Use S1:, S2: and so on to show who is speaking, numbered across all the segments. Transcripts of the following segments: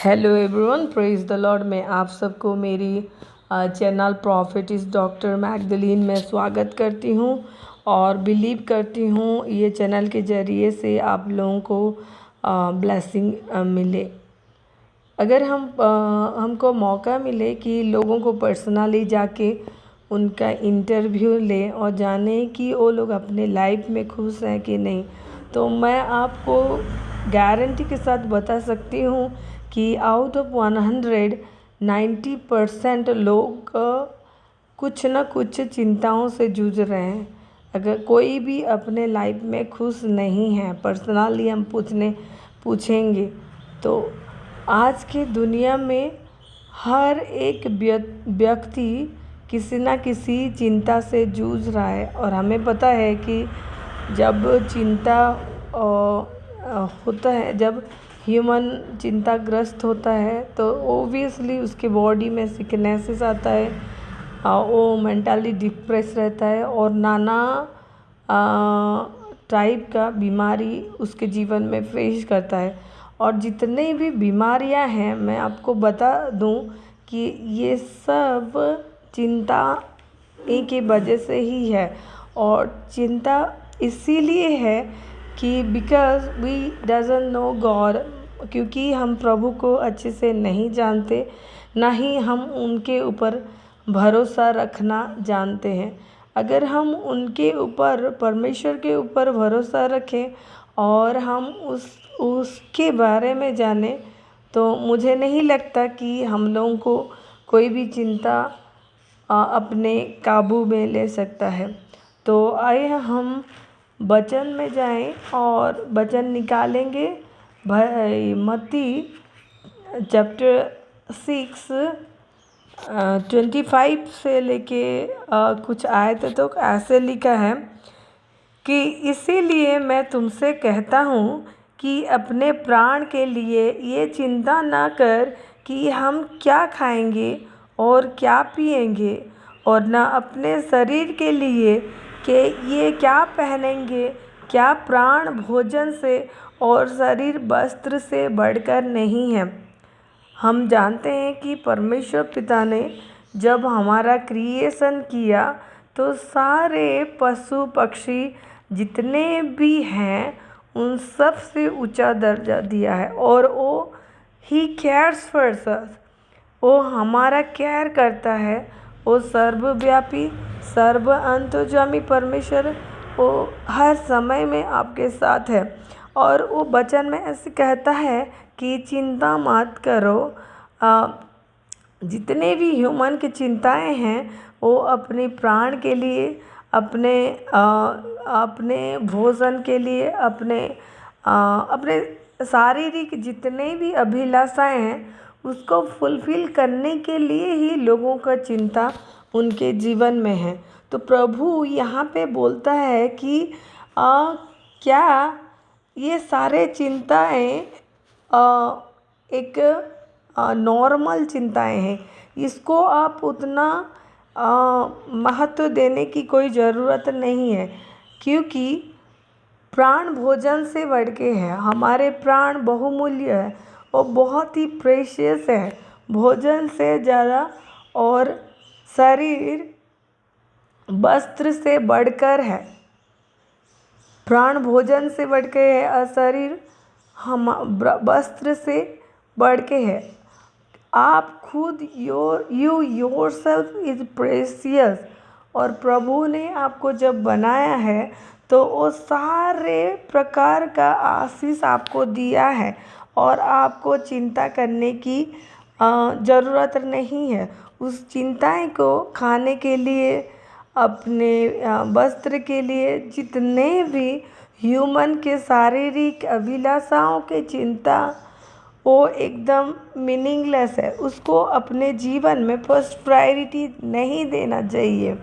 S1: Hello everyone, praise the Lord में आप सबको मेरी चैनल प्रॉफिटिस डॉक्टर मैगदलीन में स्वागत करती हूँ और बिलीव करती हूँ ये चैनल के ज़रिए से आप लोगों को ब्लेसिंग मिले। अगर हमको मौका मिले कि लोगों को पर्सनली जाके उनका इंटरव्यू लें और जाने कि वो लोग अपने लाइफ में खुश हैं कि नहीं, तो मैं आपको गारंटी के साथ बता सकती हूँ कि आउट ऑफ 100 90% लोग कुछ न कुछ चिंताओं से जूझ रहे हैं। अगर कोई भी अपने लाइफ में खुश नहीं है, पर्सनली हम पूछेंगे तो आज की दुनिया में हर एक व्यक्ति किसी न किसी चिंता से जूझ रहा है। और हमें पता है कि जब चिंता होता है, जब ह्यूमन चिंताग्रस्त होता है तो ओबियसली उसके बॉडी में सिकनेसेस आता है, वो मेंटली डिप्रेस रहता है और नाना टाइप का बीमारी उसके जीवन में फेस करता है। और जितने भी बीमारियां हैं, मैं आपको बता दूं कि ये सब चिंता की वजह से ही है। और चिंता इसीलिए है कि because we doesn't know God, क्योंकि हम प्रभु को अच्छे से नहीं जानते, ना ही हम उनके ऊपर भरोसा रखना जानते हैं। अगर हम उनके ऊपर, परमेश्वर के ऊपर भरोसा रखें और हम उसके बारे में जानें, तो मुझे नहीं लगता कि हम लोगों को कोई भी चिंता अपने काबू में ले सकता है। तो आइए हम वचन में जाएं और वचन निकालेंगे। मत्ती चैप्टर 6 25 से लेके कुछ आयत तो ऐसे लिखा है कि इसीलिए मैं तुमसे कहता हूँ कि अपने प्राण के लिए ये चिंता न कर कि हम क्या खाएंगे और क्या पिएंगे, और न अपने शरीर के लिए कि ये क्या पहनेंगे। क्या प्राण भोजन से और शरीर वस्त्र से बढ़कर नहीं है। हम जानते हैं कि परमेश्वर पिता ने जब हमारा क्रिएशन किया तो सारे पशु पक्षी जितने भी हैं उन सब से ऊंचा दर्जा दिया है। और वो ही केयर्स फॉर अस, वो हमारा केयर करता है। वो सर्वव्यापी सर्व अंतर्यामी परमेश्वर, वो हर समय में आपके साथ है। और वो वचन में ऐसे कहता है कि चिंता मत करो। जितने भी ह्यूमन की चिंताएं हैं वो अपने प्राण के लिए, अपने भोजन के लिए, अपने शारीरिक जितने भी अभिलाषाएं हैं उसको फुलफ़िल करने के लिए ही लोगों का चिंता उनके जीवन में है। तो प्रभु यहाँ पे बोलता है कि क्या ये सारे चिंताएं एक नॉर्मल चिंताएं हैं, इसको आप उतना महत्व देने की कोई ज़रूरत नहीं है, क्योंकि प्राण भोजन से बढ़ के है। हमारे प्राण बहुमूल्य है और बहुत ही प्रेशियस है भोजन से ज़्यादा, और शरीर वस्त्र से बढ़कर है। प्राण भोजन से बढ़ के है और शरीर हम वस्त्र से बढ़ के है। आप खुद योरसेल्फ इज प्रेशियस। और प्रभु ने आपको जब बनाया है तो वो सारे प्रकार का आशीष आपको दिया है और आपको चिंता करने की ज़रूरत नहीं है। उस चिंताएं को खाने के लिए, अपने वस्त्र के लिए, जितने भी ह्यूमन के शारीरिक अभिलाषाओं के चिंता, वो एकदम मीनिंगलेस है। उसको अपने जीवन में फर्स्ट प्रायोरिटी नहीं देना चाहिए।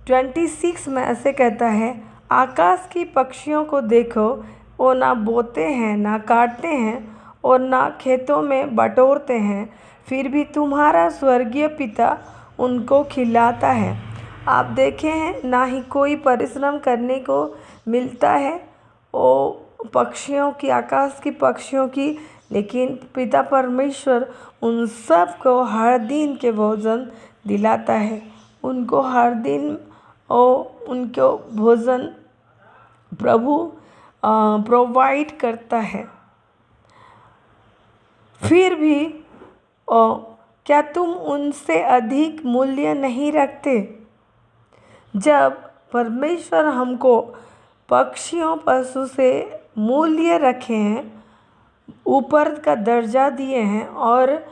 S1: 26 में ऐसे कहता है, आकाश की पक्षियों को देखो, वो ना बोते हैं, ना काटते हैं और ना खेतों में बटोरते हैं, फिर भी तुम्हारा स्वर्गीय पिता उनको खिलाता है। आप देखे हैं, ना ही कोई परिश्रम करने को मिलता है, वो पक्षियों की, आकाश की पक्षियों की, लेकिन पिता परमेश्वर उन सब को हर दिन के भोजन दिलाता है। उनको हर दिन उनको भोजन प्रभु प्रोवाइड करता है। फिर भी क्या तुम उनसे अधिक मूल्य नहीं रखते? जब परमेश्वर हमको पक्षियों पशु से मूल्य रखे हैं, ऊपर का दर्जा दिए हैं, और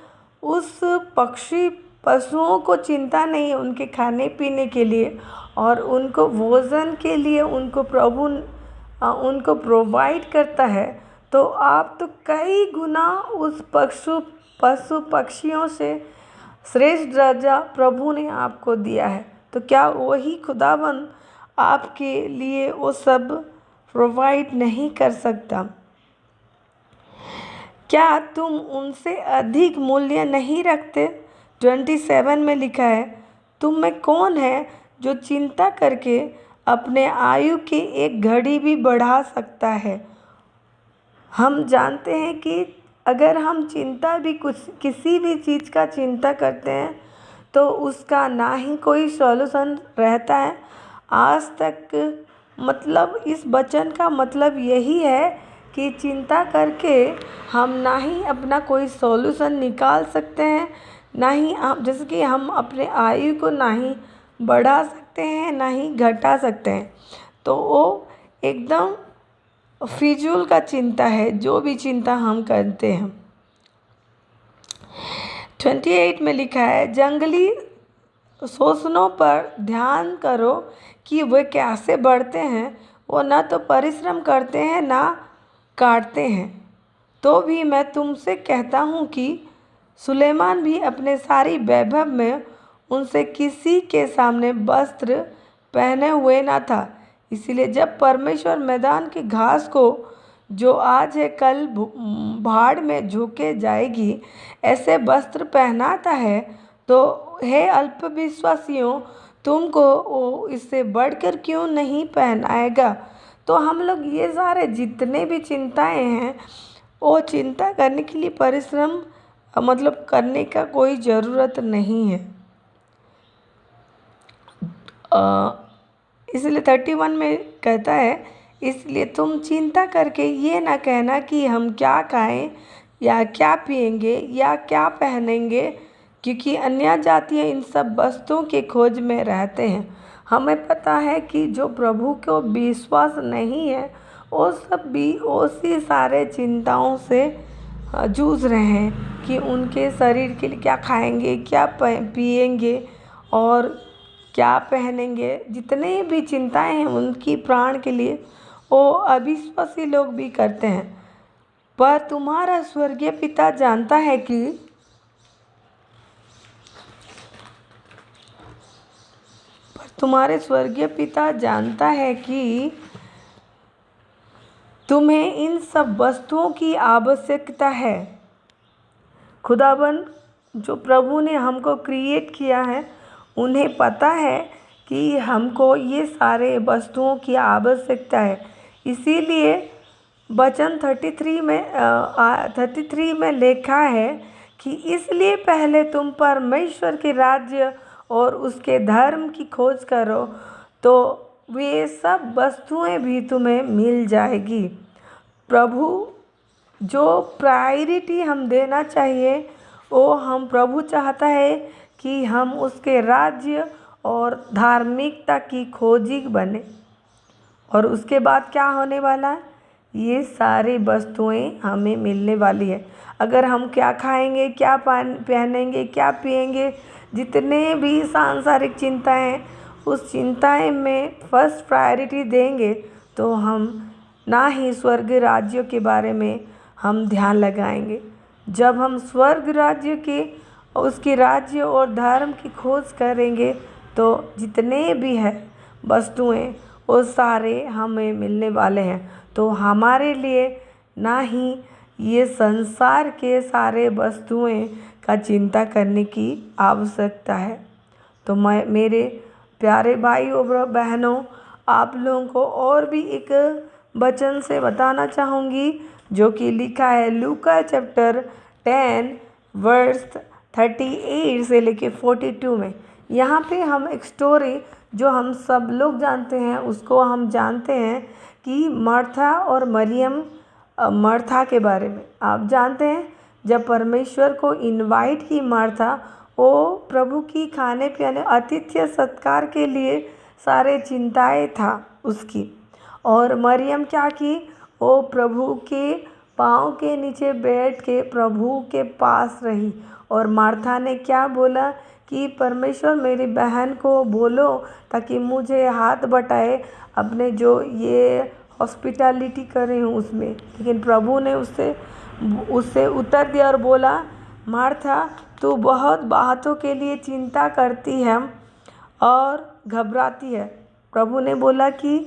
S1: उस पक्षी पशुओं को चिंता नहीं है उनके खाने पीने के लिए और उनको भोजन के लिए उनको प्रभु उनको प्रोवाइड करता है, तो आप तो कई गुना उस पशु पक्षियों से श्रेष्ठ दर्जा प्रभु ने आपको दिया है। तो क्या वही खुदाबंद आपके लिए वो सब प्रोवाइड नहीं कर सकता? क्या तुम उनसे अधिक मूल्य नहीं रखते? 27 में लिखा है, तुम में कौन है जो चिंता करके अपने आयु की एक घड़ी भी बढ़ा सकता है? हम जानते हैं कि अगर हम चिंता भी किसी भी चीज़ का चिंता करते हैं तो उसका ना ही कोई सॉल्यूशन रहता है आज तक। मतलब इस वचन का मतलब यही है कि चिंता करके हम ना ही अपना कोई सॉल्यूशन निकाल सकते हैं, ना ही जैसे कि हम अपने आयु को ना ही बढ़ा सकते हैं ना ही घटा सकते हैं। तो वो एकदम फिजूल का चिंता है जो भी चिंता हम करते हैं। 28 में लिखा है, जंगली शोषणों पर ध्यान करो कि वे कैसे बढ़ते हैं, वो न तो परिश्रम करते हैं ना काटते हैं। तो भी मैं तुमसे कहता हूँ कि सुलेमान भी अपने सारी वैभव में उनसे किसी के सामने वस्त्र पहने हुए न था। इसीलिए जब परमेश्वर मैदान की घास को जो आज है कल भाड़ में झोंके जाएगी ऐसे वस्त्र पहनाता है, तो हे अल्पविश्वासियों, तुमको वो इससे बढ़कर क्यों नहीं पहनाएगा? तो हम लोग ये सारे जितने भी चिंताएं हैं वो चिंता करने के लिए परिश्रम मतलब करने का कोई ज़रूरत नहीं है। इसलिए 31 में कहता है, इसलिए तुम चिंता करके ये ना कहना कि हम क्या खाएं या क्या पिएंगे या क्या पहनेंगे, क्योंकि अन्य जातियाँ इन सब वस्तुओं के खोज में रहते हैं। हमें पता है कि जो प्रभु को विश्वास नहीं है वो सब भी उसी सारे चिंताओं से जूझ रहे हैं कि उनके शरीर के लिए क्या खाएंगे, क्या पिएंगे और क्या पहनेंगे। जितने भी चिंताएं हैं उनकी प्राण के लिए वो अविश्वासी लोग भी करते हैं। पर तुम्हारा स्वर्गीय पिता जानता है कि तुम्हारे स्वर्गीय पिता जानता है कि तुम्हें इन सब वस्तुओं की आवश्यकता है। खुदाबंद जो प्रभु ने हमको क्रिएट किया है उन्हें पता है कि हमको ये सारे वस्तुओं की आवश्यकता है। इसीलिए वचन 33 में लिखा है कि इसलिए पहले तुम परमेश्वर के राज्य और उसके धर्म की खोज करो तो वे सब वस्तुएं भी तुम्हें मिल जाएगी। प्रभु जो प्रायोरिटी हम देना चाहिए वो हम प्रभु चाहता है कि हम उसके राज्य और धार्मिकता की खोजी बने। और उसके बाद क्या होने वाला है? ये सारी वस्तुएं हमें मिलने वाली है। अगर हम क्या खाएंगे, क्या पहनेंगे, क्या पिएंगे, जितने भी सांसारिक चिंताएं उस चिंताएं में फर्स्ट प्रायोरिटी देंगे तो हम ना ही स्वर्ग राज्य के बारे में हम ध्यान लगाएंगे। जब हम स्वर्ग राज्य के उसके राज्य और धर्म की खोज करेंगे तो जितने भी हैं वस्तुएं वो सारे हमें मिलने वाले हैं। तो हमारे लिए ना ही ये संसार के सारे वस्तुएं का चिंता करने की आवश्यकता है। तो मैं मेरे प्यारे भाई और बहनों, आप लोगों को और भी एक वचन से बताना चाहूँगी, जो कि लिखा है लूका चैप्टर 10 वर्स 38 से लेके 42 में। यहाँ पे हम एक स्टोरी जो हम सब लोग जानते हैं, उसको हम जानते हैं कि मार्था और मरियम, मार्था के बारे में आप जानते हैं। जब परमेश्वर को इनवाइट की मार्था, वो प्रभु की खाने पीने आतिथ्य सत्कार के लिए सारे चिंताएं था उसकी। और मरियम क्या की, वो प्रभु के पाँव के नीचे बैठ के प्रभु के पास रही। और मार्था ने क्या बोला कि परमेश्वर मेरी बहन को बोलो ताकि मुझे हाथ बटाए अपने जो ये हॉस्पिटैलिटी कर रही हूँ उसमें। लेकिन प्रभु ने उससे उत्तर दिया और बोला, मार्था तू बहुत बातों के लिए चिंता करती है और घबराती है। प्रभु ने बोला कि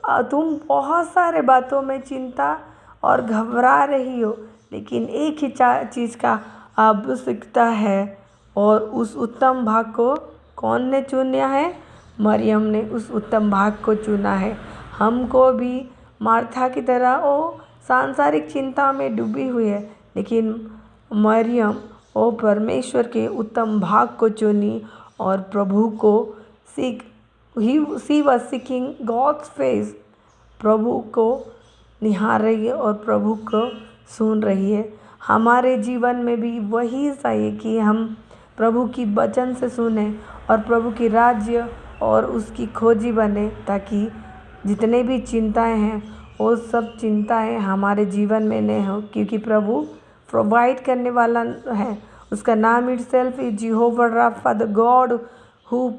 S1: तुम बहुत सारे बातों में चिंता और घबरा रही हो, लेकिन एक ही चीज़ का आवश्यकता है। और उस उत्तम भाग को कौन ने चुना है? मरियम ने उस उत्तम भाग को चुना है। हमको भी मार्था की तरह वो सांसारिक चिंता में डूबी हुई है, लेकिन मरियम वो परमेश्वर के उत्तम भाग को चुनी और प्रभु को सी वॉज सीकिंग गॉड्स फेस, प्रभु को निहार रही है और प्रभु को सुन रही है। हमारे जीवन में भी वही चाहिए कि हम प्रभु की वचन से सुने और प्रभु की राज्य और उसकी खोजी बने, ताकि जितने भी चिंताएं हैं वो सब चिंताएं हमारे जीवन में नहीं हो, क्योंकि प्रभु प्रोवाइड करने वाला है। उसका नाम itself is Jehovah Rapha, the God who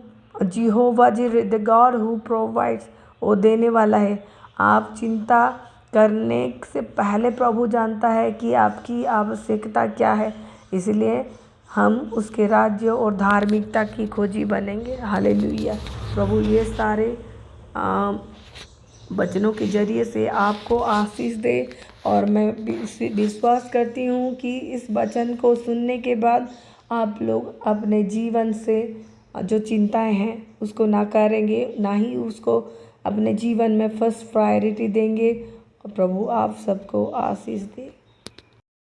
S1: Jehovah Jireh, the God who provides, वो देने वाला है। आप चिंता करने से पहले प्रभु जानता है कि आपकी आवश्यकता क्या है, इसलिए हम उसके राज्य और धार्मिकता की खोजी बनेंगे। हालेलुया। प्रभु ये सारे वचनों के जरिए से आपको आशीष दे। और मैं विश्वास करती हूँ कि इस वचन को सुनने के बाद आप लोग अपने जीवन से जो चिंताएं हैं उसको नकारेंगे, ना ही उसको अपने जीवन में फर्स्ट प्रायोरिटी देंगे। और प्रभु आप सबको आशीष दे।